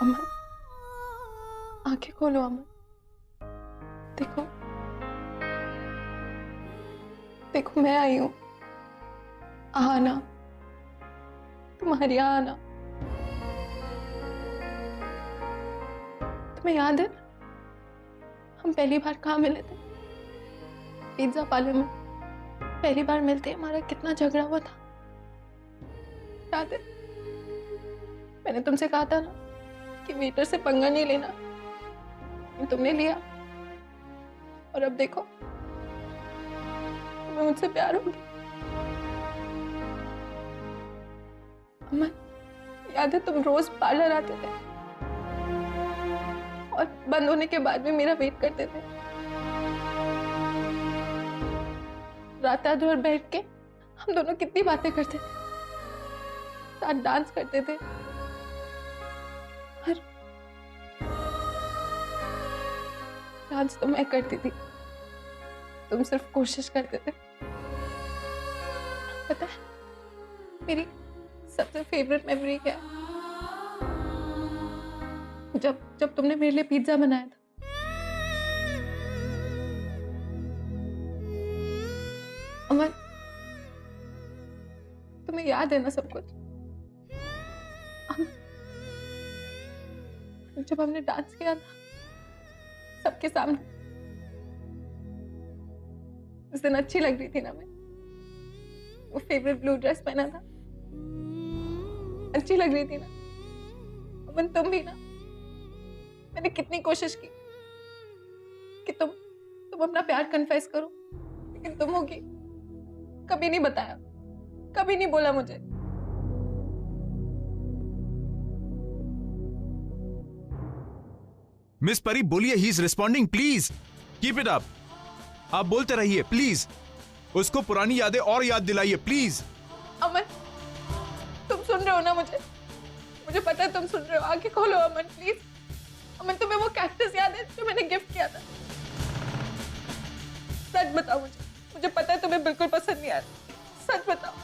अमन, आंखें खोलो अमन। देखो देखो, मैं आई हूं। आना, तुम्हारी आना। तुम्हें याद है हम पहली बार कहाँ मिले थे? पिज्जा पार्लर में। पहली बार मिलते हमारा कितना झगड़ा हुआ था, याद है? मैंने तुमसे कहा था ना कि वेटर से पंगा नहीं लेना, तुमने लिया। और अब देखो, तुम्हें मुझसे प्यार हो गया। अमन, याद है तुम रोज पार्लर आते थे और बंद होने के बाद भी मेरा वेट करते थे। रात भर बैठ के हम दोनों कितनी बातें करते थे, साथ डांस करते थे। और डांस तो मैं करती थी, तुम सिर्फ कोशिश करते थे। पता है मेरी सबसे फेवरेट मेमोरी क्या है? जब तुमने मेरे लिए पिज्जा बनाया था। अमन, तुम्हें याद है ना सब कुछ? जब हमने डांस किया था सबके सामने, उस दिन अच्छी लग रही थी ना मैं? वो फेवरेट ब्लू ड्रेस पहना था, अच्छी लग रही थी ना? अमन, तुम भी ना? मैंने कितनी कोशिश की कि तुम अपना प्यार कन्फेस करो, लेकिन तुम होगी कभी नहीं बताया, कभी नहीं बोला मुझे। मिस परी बोलिए, he is responding, please keep it up. आप बोलते रहिए प्लीज, उसको पुरानी यादें और याद दिलाइए प्लीज। अमन, तुम सुन रहे हो ना मुझे? मुझे पता है तुम सुन रहे हो। आंखें खोलो अमन, प्लीज। अमन, तुम्हें वो कैक्टस याद है जो मैंने गिफ्ट किया था? सच बताओ मुझे पता है तुम्हें बिल्कुल पसंद नहीं आया। सच बताओ।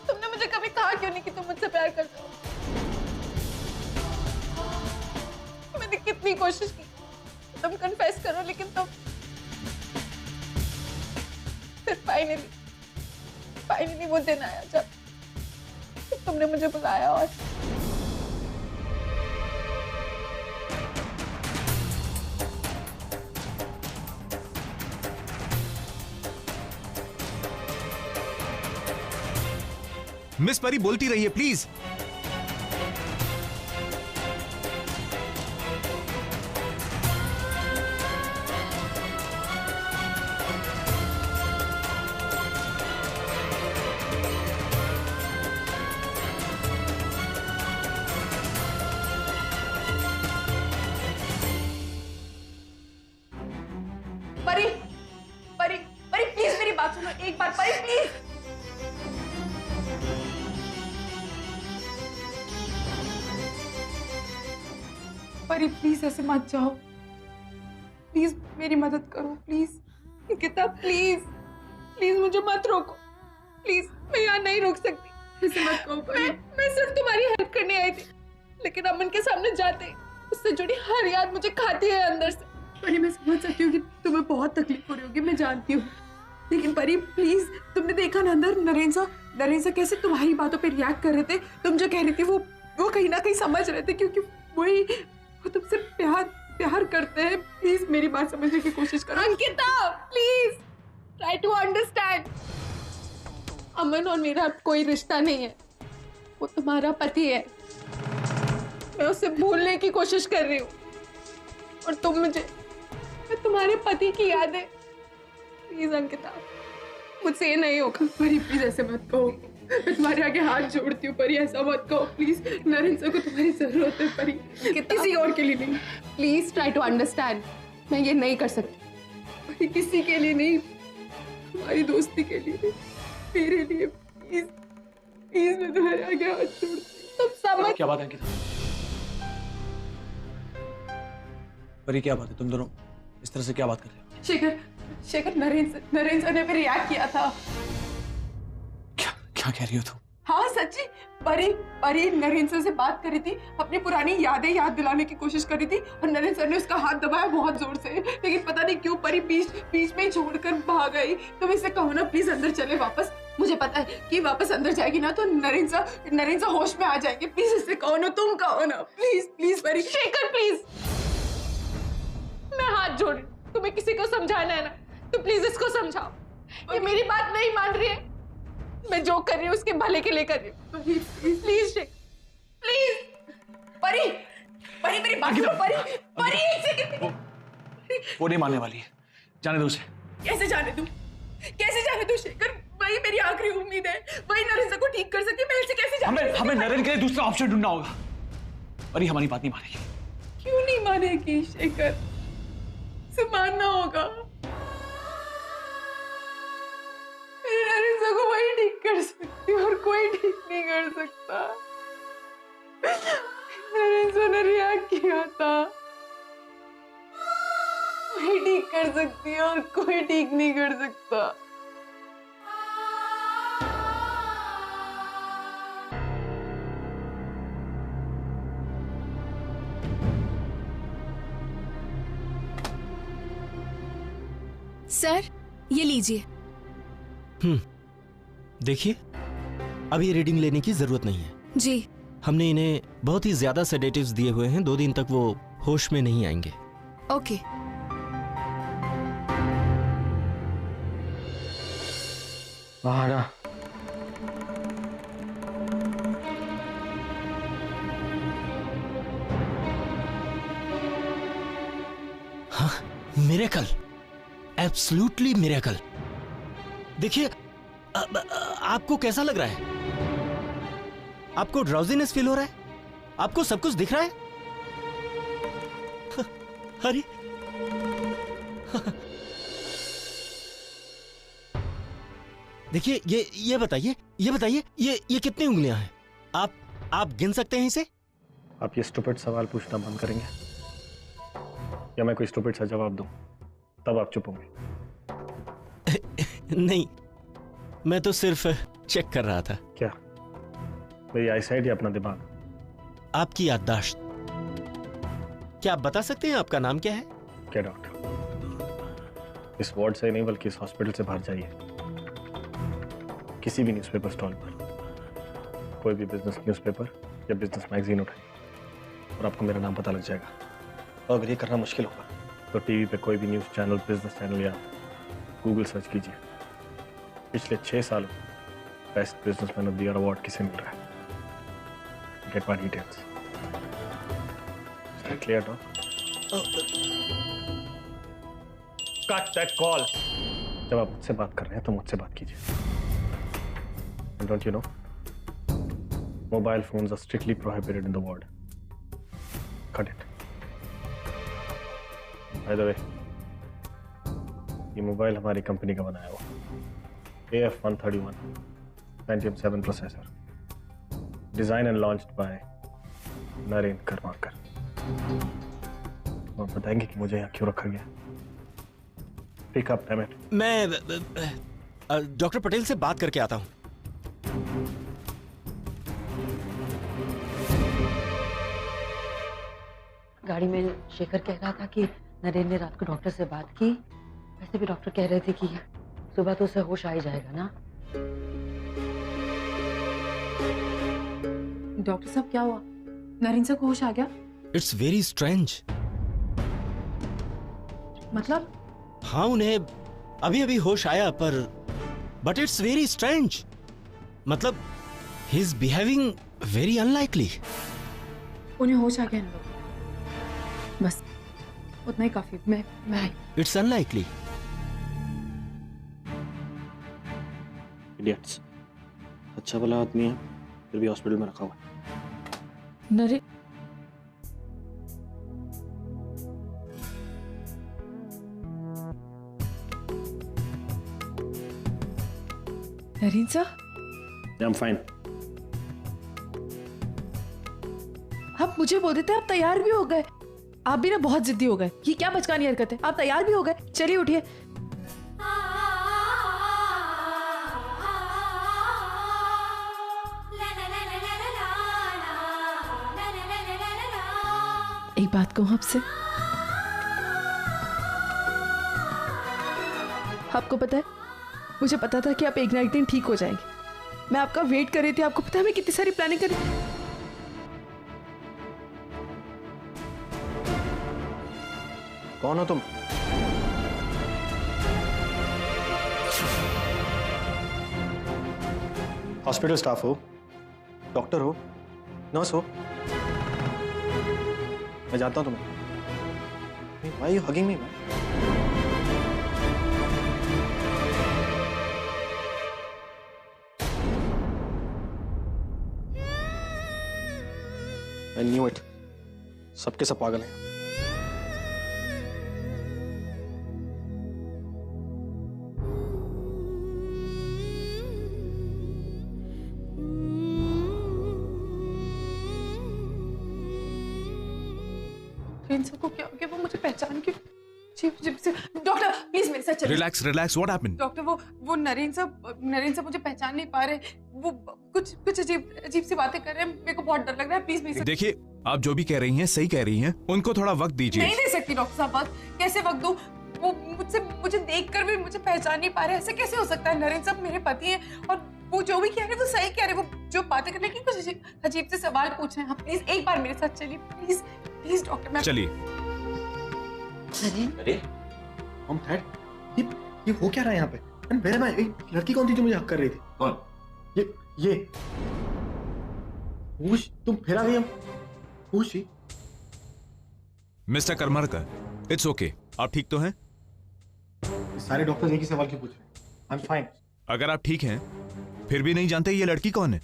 तुमने मुझे कभी कहा क्यों नहीं कि तुम मुझसे प्यार करते हो? मैंने कितनी कोशिश की तुम कन्फेस करो, लेकिन तुम फिर फाइनली वो दिन आया जब तुमने मुझे बुलाया। और मिस परी बोलती रहिए प्लीज। परी परी परी प्लीज मेरी बात सुनो एक बार। परी प्लीज। परी प्लीज ऐसे मत जाओ, प्लीज मेरी मदद करो प्लीज। गीता प्लीज प्लीज मुझे मत रोको प्लीज, मैं यहाँ नहीं रुक सकती। ऐसे मत कहो परी। मैं सिर्फ तुम्हारी हेल्प करने आई थी, लेकिन अमन के सामने जाते उससे जुड़ी हर याद मुझे खाती है अंदर से। परी मैं समझ सकती हूँ कि तुम्हें बहुत तकलीफ हो रही होगी, मैं जानती हूँ, लेकिन परी प्लीज, तुमने देखा ना अंदर नरेन सा कैसे तुम्हारी बातों पे रिएक्ट कर रहे थे। तुम जो कह रही थी वो कहीं ना कहीं समझ रहे थे, क्योंकि वो तुमसे प्यार करते हैं। प्लीज मेरी बात समझने की कोशिश करो। Ankita please try to understand. Aman और मेरा कोई रिश्ता नहीं है, वो तुम्हारा पति है। मैं उसे भूलने की कोशिश कर रही हूँ और मैं तुम्हारे पति की यादें। प्लीज अंकिता, मुझसे ये नहीं होगा। परी प्लीज ऐसे मत कहो, मैं तुम्हारे आगे हाथ जोड़ती हूँ। परी ऐसा मत कहो प्लीज, नरेन सर को तुम्हारी जरूरत है परी, किसी और के लिए नहीं। प्लीज ट्राई टू अंडरस्टैंड, मैं ये नहीं कर सकती। परी किसी के लिए नहीं, हमारी दोस्ती के लिए, मेरे लिए। प्लीज प्लीज मैं तुम्हारे आगे हाथ जोड़ती हूँ, तुम समझ। क्या बात है अंकिता? परी क्या बात है, तुम दोनों इस तरह से क्या बात कर रहे हो? शेखर नरेन सर ने भी रिएक्ट किया था। क्या कह रही हो तुम? हाँ सच्ची, परी नरेंद्र सर से बात करी थी, अपनी पुरानी यादें याद दिलाने की कोशिश करी थी और नरेंद्र सर ने उसका हाथ दबाया बहुत जोर से, लेकिन पता नहीं क्यों परी बीच में ही छोड़कर भाग गई। तुम इससे कहो ना प्लीज अंदर चले वापस, मुझे पता है कि वापस अंदर जाएगी ना तो नरेंद्र सर होश में आ जाएंगे। प्लीज इससे कहो ना, तुम कहो ना, प्लीज परी। शेखर प्लीज, मैं हाथ जोड़ रही हूँ, तुम्हें किसी को समझाना है ना तो प्लीज इसको समझाओ। ये मेरी बात नहीं मान रही है, मैं जो कर रही हूँ उसके भले के लिए कर रही हूँ। Please Shekhar please. परी मेरी बात सुनो, परी एक सेकंड। वो नहीं मानने वाली है, जाने दो उसे। कैसे जाने दूं शेखर? वही मेरी आखिरी उम्मीद है, वही नरेंद्र को ठीक कर सकती है, मैं इसे कैसे जाने? हमें नरेंद्र के लिए दूसरा ऑप्शन ढूंढना होगा। और ये हमारी बात नहीं मानेगी। क्यों नहीं मानेगी शेखर? इसे मानना होगा, मेरे नरेंद्र को वही ठीक कर सकती है और कोई ठीक नहीं कर सकता। नरेंद्र ने रिएक्ट किया था, वही ठीक कर सकती है और कोई ठीक नहीं कर सकता। सर ये लीजिए। देखिए, अब ये रीडिंग लेने की जरूरत नहीं है जी। हमने इन्हें बहुत ही ज्यादा सेडेटिव्स दिए हुए हैं, 2 दिन तक वो होश में नहीं आएंगे। ओके। महारा हाँ, मिरेकल, एब्सोल्युटली मिरेकल। देखिए, आपको कैसा लग रहा है? आपको ड्राउजीनेस फील हो रहा है? आपको सब कुछ दिख रहा है? अरे देखिए, ये बताइए ये कितनी उंगलियां हैं? आप गिन सकते हैं इसे? आप ये स्टूपिड सवाल पूछना बंद करेंगे या मैं कोई स्टूपिड सा जवाब दूं, तब आप चुप होंगे? नहीं, मैं तो सिर्फ चेक कर रहा था। क्या मेरी आईसाइट या अपना दिमाग? आपकी याददाश्त। क्या आप बता सकते हैं आपका नाम क्या है? क्या डॉक्टर, इस वार्ड से नहीं बल्कि इस हॉस्पिटल से बाहर जाइए, किसी भी न्यूज़पेपर स्टॉल पर कोई भी बिजनेस न्यूज़पेपर या बिजनेस मैगजीन उठाइए और आपको मेरा नाम पता लग जाएगा। और अगर ये करना मुश्किल होगा तो टीवी पे कोई भी न्यूज़ चैनल, बिजनेस चैनल या गूगल सर्च कीजिए, पिछले 6 सालों best businessman of the year award किसे मिल रहा है। Get my details. Clear doc? Cut that call. जब आप मुझसे बात कर रहे हैं तो मुझसे बात कीजिए। Don't you know, mobile phones are strictly prohibited in the world. Cut it. By the way, ये मोबाइल हमारी कंपनी का बनाया हुआ AF131 Pentium 7 processor, design and launched by Narendra Karmakar. आप बताएंगे कि मुझे यहाँ क्यों रखा गया? Pick up damn it. मैं डॉक्टर पटेल से बात करके आता हूँ। गाड़ी में शेखर कह रहा था कि नरेंद्र ने रात को डॉक्टर से बात की। वैसे भी डॉक्टर कह रहे थे कि सुबह तो उसे होश आ ही जाएगा ना। डॉक्टर साहब क्या हुआ? नरेंद्र को होश आ गया? It's very strange. मतलब? हाँ, उन्हें अभी अभी होश आया, पर बट इट्स वेरी स्ट्रेंज। मतलब he is behaving very unlikely. उन्हें होश आ गया इन लोगों, बस उतना ही काफी। मैं आई। It's unlikely. इडियट्स। अच्छा भला आदमी है, फिर भी हॉस्पिटल में रखा हुआ है। Narendra sir, I am fine. आप मुझे बोल देते आप तैयार भी हो गए। आप भी ना बहुत जिद्दी हो गए। ये क्या बचकानी हरकत है? आप तैयार भी हो गए, चलिए उठिए। एक बात कहूं आपसे, आपको पता है, मुझे पता था कि आप एक ना एक दिन ठीक हो जाएंगे। मैं आपका वेट कर रही थी। आपको पता है मैं कितनी सारी प्लानिंग कर रही थी। कौन हो तुम? हॉस्पिटल स्टाफ हो, डॉक्टर हो, नर्स हो? मैं जानता हूं तुम्हें। Why are you hugging me, man? I knew it. सबके सब पागल हैं। को क्या हो गया? वो मुझे पहचान के डॉक्टर प्लीज मेरे साथ चलिए। Relax relax, what happened? Doctor वो नरेन साहब मुझे पहचान नहीं पा रहे। वो कुछ अजीब सी बातें कर रहे हैं। मेरे को बहुत डर लग रहा है। प्लीज मेरे साथ देखिए, आप जो भी कह रही हैं सही कह रही हैं। उनको थोड़ा वक्त दीजिए। नहीं दे सकती डॉक्टर साहब। वक्त कैसे वक्त दूं? वो मुझे देखकर भी मुझे पहचान नहीं पा रहे। ऐसे कैसे हो सकता है? नरेन साहब मेरे पति हैं और वो जो भी कह रहे हैं वो सही कह रहे हैं। वो जो बातें कर रहे हैं कुछ अजीब से सवाल पूछ रहे हैं। आप प्लीज एक बार मेरे साथ चलिए। Please please doctor. मैं चलिए। अरे हम डैड, ये हो क्या रहा है यहाँ पे? एंड वेयर एम आई? लड़की कौन थी जो मुझे हक कर रही थी? कौन? ये तुम फिर आ गई। हम she mister Karmarkar, it's okay. आप ठीक तो हैं? सारे डॉक्टर एक ही सवाल क्यों पूछ रहे हैं? I am fine. अगर आप ठीक हैं फिर भी नहीं जानते ये लड़की कौन है?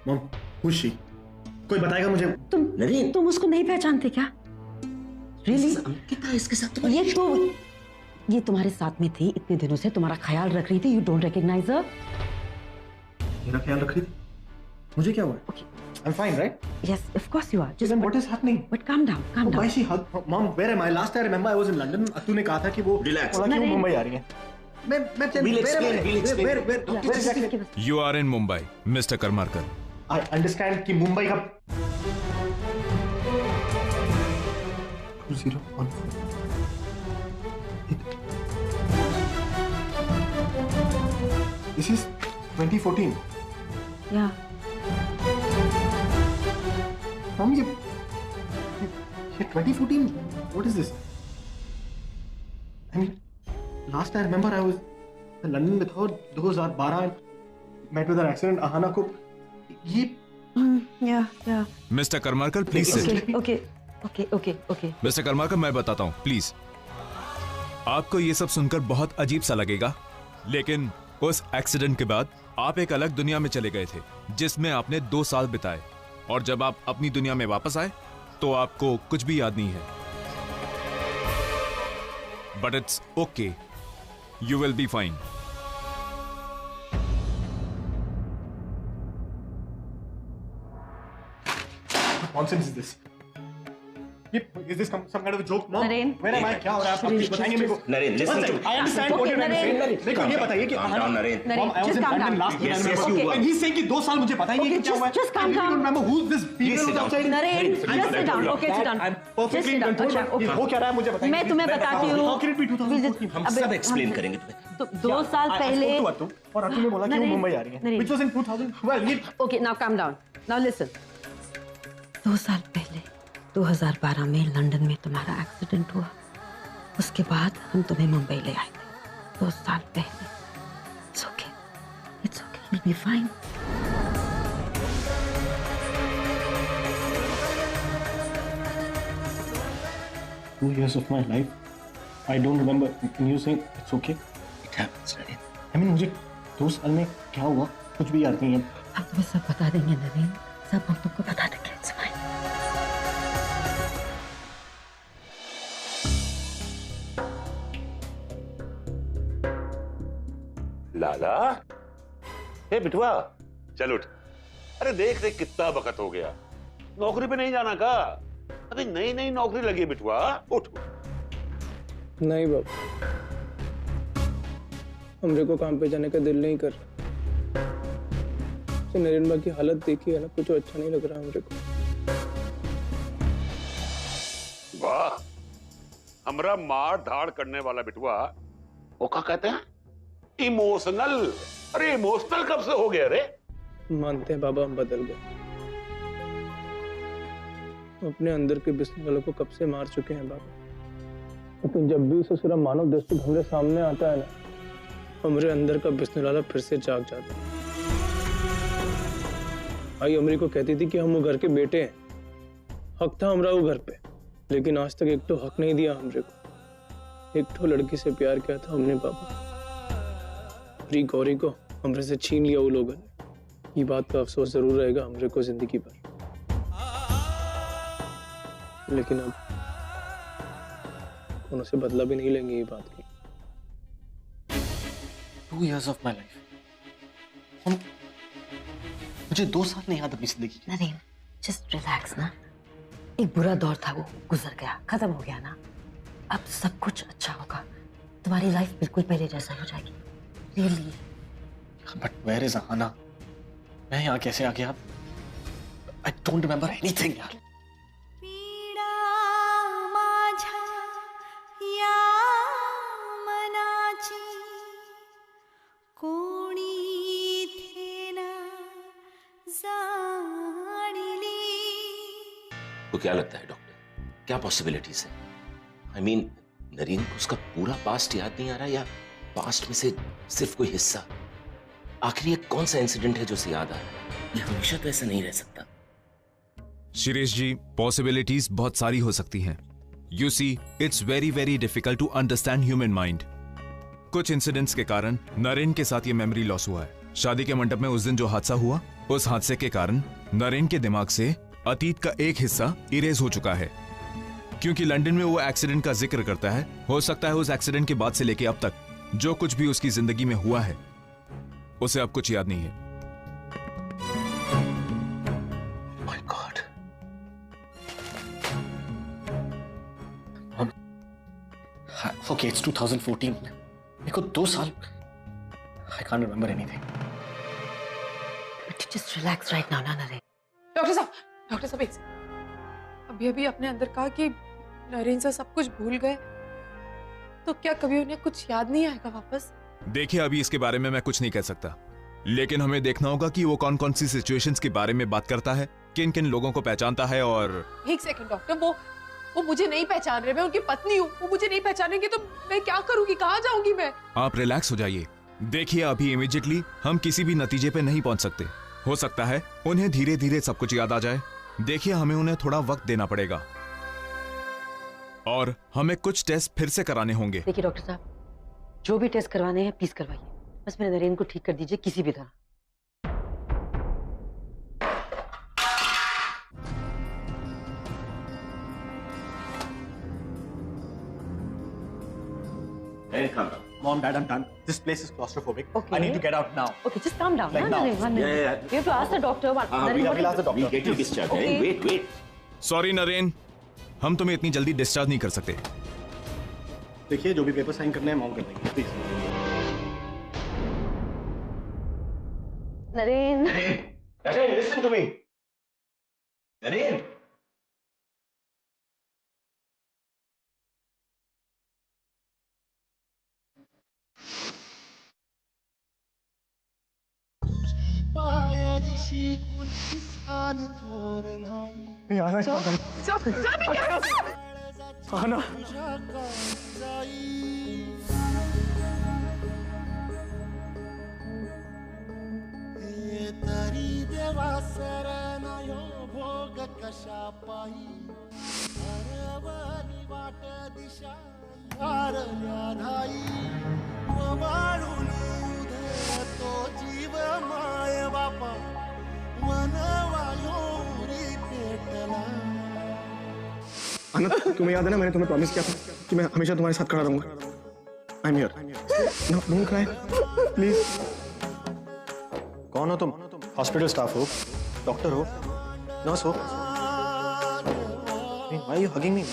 Mom, who she? कोई बताएगा मुझे? तुम उसको नहीं पहचानते क्या? रियली? अंकिता इसके साथ ये तुम्हारे साथ में थी इतने दिनों से, तुम्हारा ख्याल रख रही थी। यू डोंट रिकॉग्नाइज हर? मेरा ख्याल रख रही थी? मुझे क्या हुआ? Okay. I'm fine, right? Yes, of course you are. Just Then what is happening? But calm down, calm down. Why she hug? Mom, where am I? Last I remember I was in London. अतु ने कहा था कि वो Relax. क्यों मुंबई आ रही है? मैं We'll explain. Where exactly? You are in Mumbai mister Karmarkar. I understand कि मुंबई का 2014 This is 2014. Yeah. Mom, ये 2014. What is this? I mean, last I remember I was in London with her 2012 and met with an accident. ahana को ये Yeah. Mister Karmarkar please sit. Okay. Mister Karmarkar, मैं बताता हूँ please. आपको ये सब सुनकर बहुत अजीब सा लगेगा, लेकिन उस एक्सीडेंट के बाद आप एक अलग दुनिया में चले गए थे जिसमें आपने 2 साल बिताए, और जब आप अपनी दुनिया में वापस आए तो आपको कुछ भी याद नहीं है। But it's okay, you will be fine. nonsense is this? Is this some kind of a joke, Mom? Naren, Where am I? क्या हो रहा है? आप प्लीज बताएंगे मेरे को। Naren, listen to me. I understand what you're trying to say. मेरे को ये बताइए कि Calm down, Naren. Mom, I was in London last year. Yes, you were. And he's saying कि 2 साल मुझे पता ही नहीं क्या हुआ है. just calm I really down. don't remember who this Please people sit was down. outside. Naren, just sit down. Okay, sit down. I'm Just perfectly sit in down. control. अच्छा, ये okay. हो क्या रहा है मुझे बताइए. मैं तुम्हें बताती हूँ. How can it be 2014? हम सब एक्सप्लेन करेंगे तुम्हें। 2 साल पहले. I spoke to Atu, और अतु ने बोला कि वो मुंबई आ रही है. Which was in 2012. Okay, now calm down. Now listen. 2 साल पहले 2012 में लंदन में तुम्हारा एक्सीडेंट हुआ। उसके बाद हम तुम्हें मुंबई ले आए थे 2 साल पहले। It's okay. It's okay. You'll be fine. Two years of my life. I don't remember. Can you say it's okay? It happens, Naren. I mean, मुझे 2 साल में क्या हुआ कुछ भी याद नहीं है. हम तुम्हें सब बता देंगे नवीन, सब हम तुमको बता देंगे। It's fine. लाला, हे बिटवा, चल उठ। अरे देख देख कितना वक्त हो गया, नौकरी पे नहीं जाना का? अरे नई नई नौकरी लगी बिटवा, उठ। नहीं बाबू, हमरे को काम पे जाने का दिल नहीं कर रहा। नरेंद्र की हालत देखी है ना, कुछ अच्छा नहीं लग रहा हमरे को। हमरा मार धाड़ करने वाला बिटुआ वो क्या कहते हैं, इमोशनल। अरे इमोशनल कब से हो गया रे? मानते हैं बाबा, हम बदल गए। अपने अंदर के बिस्तर वालों को कब से मार चुके हैं बाबा। लेकिन जब भी ससुरा मानव दृष्टि हमारे सामने आता है ना, हमारे अंदर का बिस्तर वाला फिर से जाग जाता है। आई अमरी को कहती थी कि हम वो घर के बेटे हैं, हक था हमरा वो घर पे, लेकिन आज तक एक तो हक नहीं दिया हमरे को। एक तो लड़की से प्यार किया था हमने बाबा, फ्री गौरी को हमरे से छीन लिया वो लोगों ने। ये बात का अफसोस जरूर रहेगा हमरे को जिंदगी भर। लेकिन अब उनसे बदला भी नहीं लेंगे ये बात की। 2 years of my life। मुझे 2 साल नहीं याद अपनी जिंदगी। नरेन, जस्ट रिलैक्स ना। एक बुरा दौर था, वो गुजर गया, खत्म हो गया ना। अब सब कुछ अच्छा होगा, तुम्हारी लाइफ बिल्कुल पहले जैसा हो जाएगी। रियली। बट वेयर इज आना? मैं यहाँ कैसे आ गया? I don't remember anything यार। तो क्या लगता है डॉक्टर, क्या पॉसिबिलिटीज है? I mean, नरीन को उसका पूरा पास्ट याद नहीं आ रहा, या पास्ट में से सिर्फ कोई हिस्सा? आखिर ये कौन सा इंसिडेंट है जो उसे याद आ रहा है? ये हमेशा तो ऐसा नहीं रह सकता। शिरीष जी, पॉसिबिलिटीज बहुत सारी हो सकती हैं। You see, it's very very difficult to understand human mind. कुछ इंसिडेंट्स के कारण नरेन के साथ ये मेमोरी लॉस हुआ है। शादी के मंडप में उस दिन जो हादसा हुआ, उस हादसे के कारण नरेन के दिमाग से अतीत का एक हिस्सा इरेज हो चुका है। क्योंकि लंदन में वो एक्सीडेंट का जिक्र करता है, हो सकता है उस एक्सीडेंट के बाद से लेके अब तक जो कुछ भी उसकी जिंदगी में हुआ है, उसे अब कुछ याद नहीं है। My God. Okay, it's 2014। मेरे को 2 साल। I can't remember anything। Just relax right now, Naren. Doctor साहब एक सेकंड। अभी अपने अंदर कहा कि नरेन से सब कुछ भूल गए, तो क्या कभी उन्हें कुछ याद नहीं आएगा वापस? देखिए, अभी इसके बारे में मैं कुछ नहीं कह सकता, लेकिन हमें देखना होगा कि वो कौन कौन सी सिचुएशंस के बारे में बात करता है, किन किन लोगों को पहचानता है। और एक सेकंड डॉक्टर, वो मुझे नहीं पहचान रहे, मैं उनकी पत्नी हूँ। वो मुझे नहीं पहचानेंगे तो मैं क्या करूंगी, कहाँ जाऊंगी मैं? आप रिलैक्स हो जाइए। देखिए, अभी इमीडिएटली हम किसी भी नतीजे पे नहीं पहुंच सकते। हो सकता है उन्हें धीरे धीरे सब कुछ याद आ जाए। देखिए, हमें उन्हें थोड़ा वक्त देना पड़ेगा और हमें कुछ टेस्ट फिर से कराने होंगे। देखिए डॉक्टर साहब, जो भी टेस्ट करवाने हैं प्लीज करवाइए, बस मेरे नरेन को ठीक कर दीजिए किसी भी तरह। Hey, calm down. Mom, Dad, I'm done. This place is claustrophobic। Okay. I need to get out now। Okay, just calm down। Like now। Naren, 1 minute। Yeah. We have to ask the doctor। We'll ask the doctor। We'll get you discharged। Okay। Hey, wait। Sorry Naren, हम तुम्हें इतनी जल्दी discharge नहीं कर सकते। देखिए, जो भी पेपर साइन करने हैं मॉम कर देंगे, please. Naren. Naren, listen to me। Naren. आना। आनंद, तुम्हें याद है ना, मैंने तुम्हें प्रॉमिस किया था कि मैं हमेशा तुम्हारे साथ खड़ा रहूंगा। I am here. No, don't cry please. कौन हो तुम? हॉस्पिटल स्टाफ हो, डॉक्टर हो, नर्स हो? Why are you hugging me?